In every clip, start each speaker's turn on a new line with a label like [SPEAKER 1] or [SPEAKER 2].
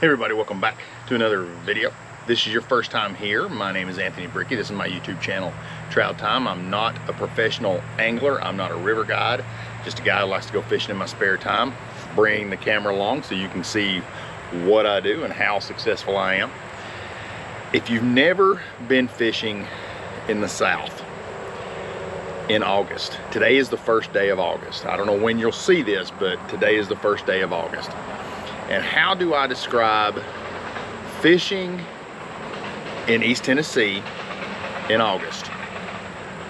[SPEAKER 1] Hey everybody, welcome back to another video. This is your first time here. My name is Anthony Bricky. This is my YouTube channel, Trout Time. I'm not a professional angler. I'm not a river guide. Just a guy who likes to go fishing in my spare time. Bring the camera along so you can see what I do and how successful I am. If you've never been fishing in the South in August, today is the first day of August. I don't know when you'll see this, but today is the first day of August. And how do I describe fishing in East Tennessee in August?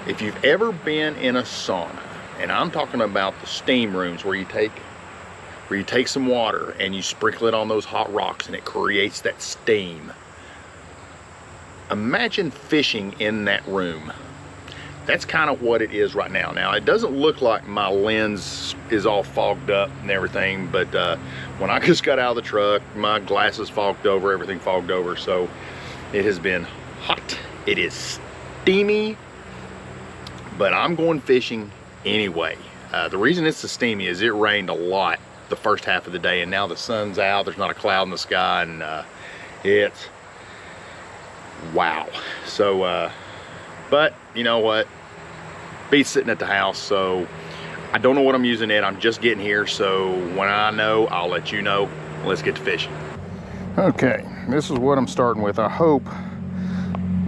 [SPEAKER 1] If you've ever been in a sauna, and I'm talking about the steam rooms where you take some water and you sprinkle it on those hot rocks and it creates that steam. Imagine fishing in that room. That's kind of what it is right now. Now, it doesn't look like my lens is all fogged up and everything, but when I just got out of the truck, my glasses fogged over, everything fogged over. So it has been hot. It is steamy, but I'm going fishing anyway. The reason it's so steamy is it rained a lot the first half of the day, and now the sun's out. There's not a cloud in the sky, and it's wow. So, but you know what? Beats sitting at the house, so I don't know what I'm using it. I'm just getting here, so when I know, I'll let you know. Let's get to fishing. Okay, this is what I'm starting with. I hope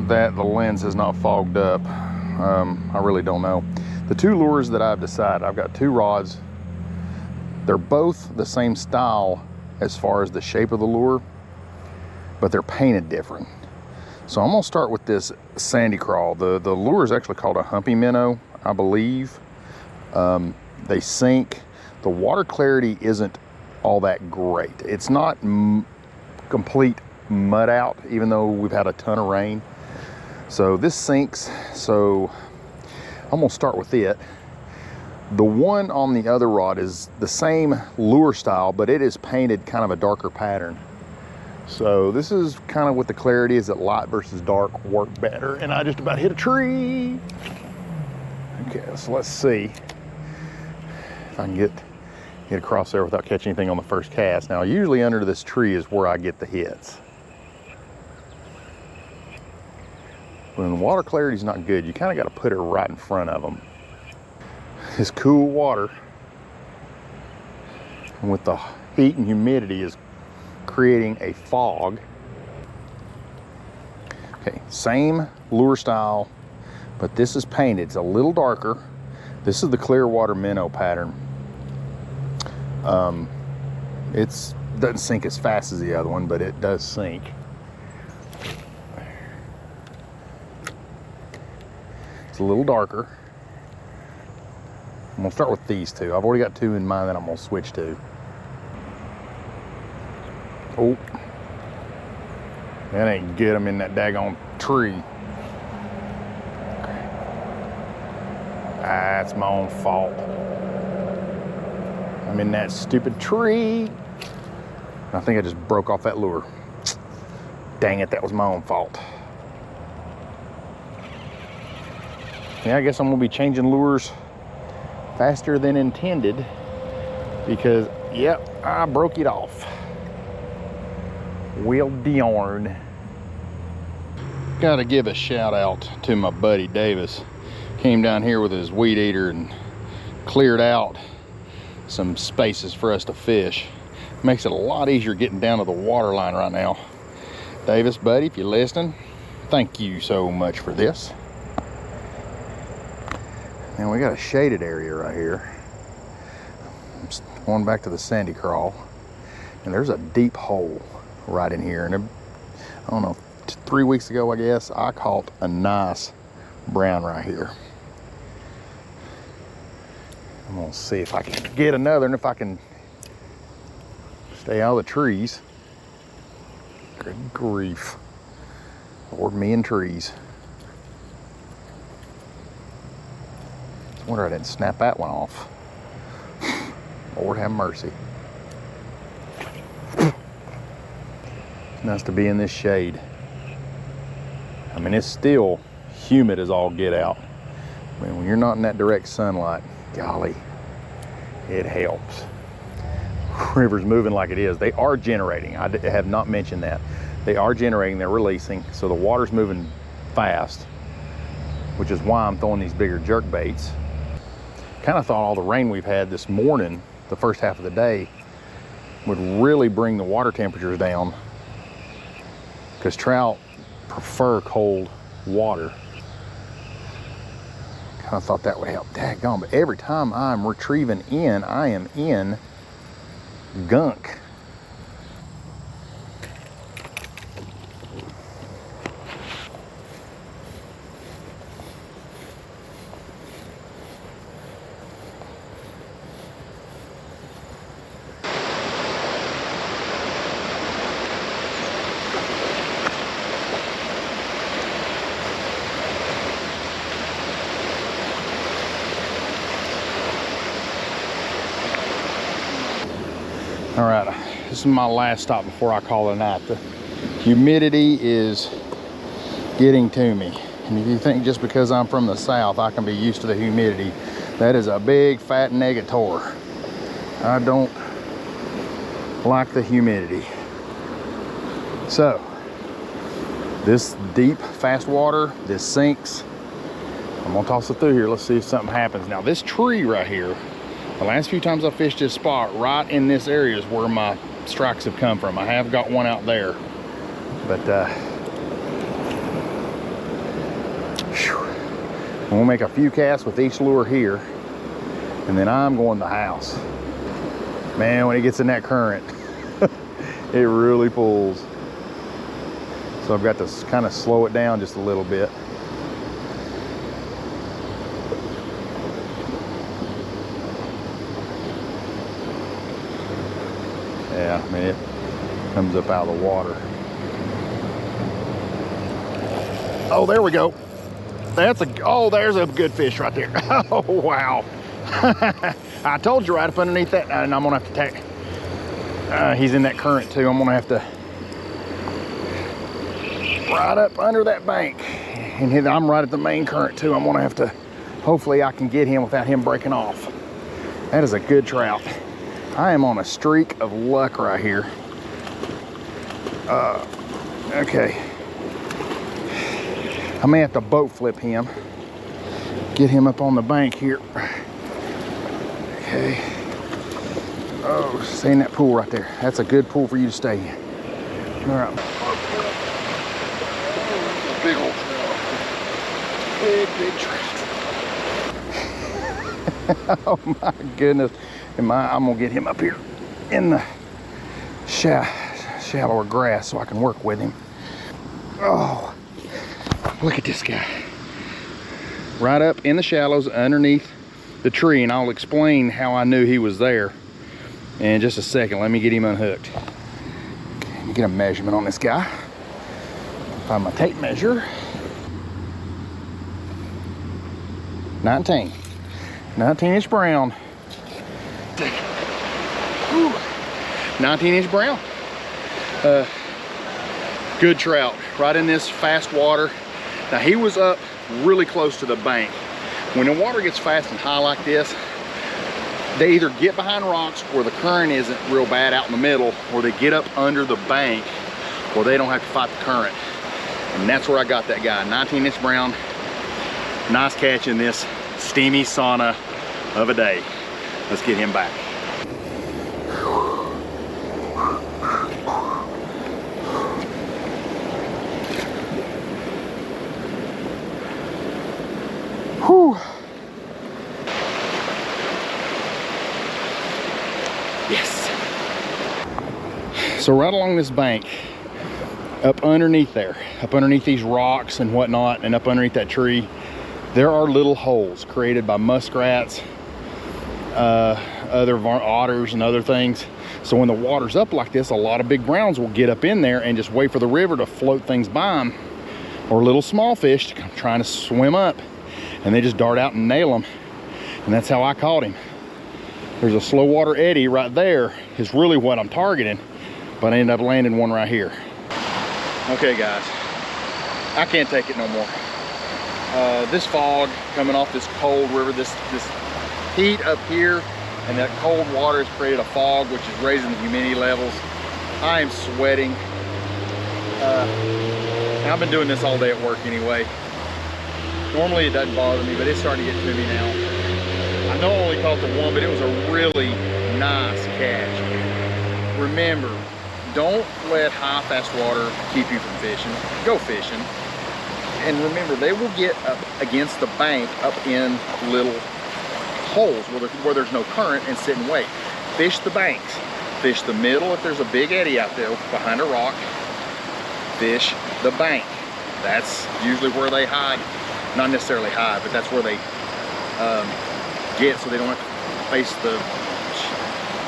[SPEAKER 1] that the lens is not fogged up. I really don't know. The two lures that I've decided, I've got two rods. They're both the same style as far as the shape of the lure, but they're painted different. So I'm gonna start with this sandy crawl. The lure is actually called a humpy minnow, I believe. They sink. The water clarity isn't all that great. It's not complete mud out, even though we've had a ton of rain. So this sinks, so I'm gonna start with it. The one on the other rod is the same lure style, but it is painted kind of a darker pattern. So this is kind of what the clarity is, that light versus dark work better. And I just about hit a tree. Okay, so let's see if I can get across there without catching anything on the first cast. Now, usually under this tree is where I get the hits. When the water clarity is not good, you kind of got to put it right in front of them. This cool water, and with the heat and humidity, is creating a fog. Okay, same lure style, but this is painted. It's a little darker. This is the clear water minnow pattern. It doesn't sink as fast as the other one, but it does sink. It's a little darker. I'm gonna start with these two. I've already got two in mind that I'm gonna switch to. Oh, that ain't get them in that daggone tree. That's my own fault. I'm in that stupid tree. I think I just broke off that lure. Dang it, that was my own fault. Yeah, I guess I'm gonna be changing lures faster than intended because, yep, I broke it off. Well darn. Gotta give a shout out to my buddy Davis. Came down here with his weed eater and cleared out some spaces for us to fish. Makes it a lot easier getting down to the water line right now. Davis, buddy, if you're listening, thank you so much for this. And we got a shaded area right here. I'm going back to the sandy crawl, and there's a deep hole right in here. And I don't know, 3 weeks ago, I guess, I caught a nice brown right here. I'm gonna see if I can get another, and if I can stay out of the trees. Good grief. Lord, me and trees. I wonder I didn't snap that one off. Lord have mercy. It's nice to be in this shade. I mean, it's still humid as all get out. I mean, when you're not in that direct sunlight, golly, it helps. river's moving like it is. They are generating. I have not mentioned that. They are generating, they're releasing. So the water's moving fast, which is why I'm throwing these bigger jerk baits. Kind of thought all the rain we've had this morning, the first half of the day, would really bring the water temperatures down, because trout prefer cold water. Kind of thought that would help. Daggone, but every time I'm retrieving in, I am in gunk. All right, this is my last stop before I call it a night. The humidity is getting to me. And if you think just because I'm from the South, I can be used to the humidity, that is a big fat negator. I don't like the humidity. So, this deep, fast water, this sinks. I'm gonna toss it through here. Let's see if something happens. Now, this tree right here, the last few times I fished this spot, right in this area is where my strikes have come from. I have got one out there, but we'll make a few casts with each lure here, and then I'm going to the house. Man, when it gets in that current, it really pulls. So I've got to kind of slow it down just a little bit. Yeah, I mean, it comes up out of the water. Oh, there we go. Oh, there's a good fish right there. Oh, wow. I told you right up underneath that, and I'm gonna have to take, he's in that current too. I'm gonna have to right up under that bank. And I'm right at the main current too. I'm gonna have to, hopefully I can get him without him breaking off. That is a good trout. I am on a streak of luck right here. Okay. I may have to boat flip him. Get him up on the bank here. Okay. Oh, stay in that pool right there. That's a good pool for you to stay in. All right. Big old trout. Big trout. Oh my goodness. I'm gonna get him up here in the shallower grass so I can work with him. Oh, look at this guy. Right up in the shallows underneath the tree, and I'll explain how I knew he was there in just a second. Let me get him unhooked. Okay, let me get a measurement on this guy. Find my tape measure. 19-inch brown. 19-inch brown. Good trout right in this fast water. Now, he was up really close to the bank. When the water gets fast and high like this, they either get behind rocks where the current isn't real bad out in the middle, or they get up under the bank where they don't have to fight the current. And that's where I got that guy. 19-inch brown. Nice catch in this steamy sauna of a day. Let's get him back. Whew. Yes. So right along this bank, up underneath there, up underneath these rocks and whatnot, and up underneath that tree, there are little holes created by muskrats, other otters and other things. So when the water's up like this, a lot of big browns will get up in there and just wait for the river to float things by them, or little small fish to come trying to swim up, and they just dart out and nail them. And that's how I caught him. There's a slow water eddy right there is really what I'm targeting, but I ended up landing one right here. Okay guys, I can't take it no more. This fog coming off this cold river, this heat up here and that cold water has created a fog, which is raising the humidity levels. I am sweating. And I've been doing this all day at work anyway. Normally it doesn't bother me, but it's starting to get to me now. I know I only caught the one, but it was a really nice catch. Remember, don't let high fast water keep you from fishing. Go fishing. And remember, they will get up against the bank up in little holes where there's no current and sit and wait. Fish the banks. Fish the middle if there's a big eddy out there behind a rock. Fish the bank. That's usually where they hide. Not necessarily hide, but that's where they get, so they don't have to face the,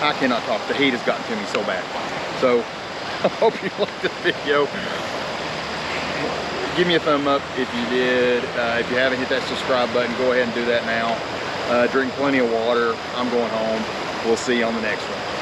[SPEAKER 1] I cannot talk, the heat has gotten to me so bad. So I hope you liked this video. Give me a thumb up if you did. If you haven't hit that subscribe button, go ahead and do that now. Drink plenty of water. I'm going home. We'll see you on the next one.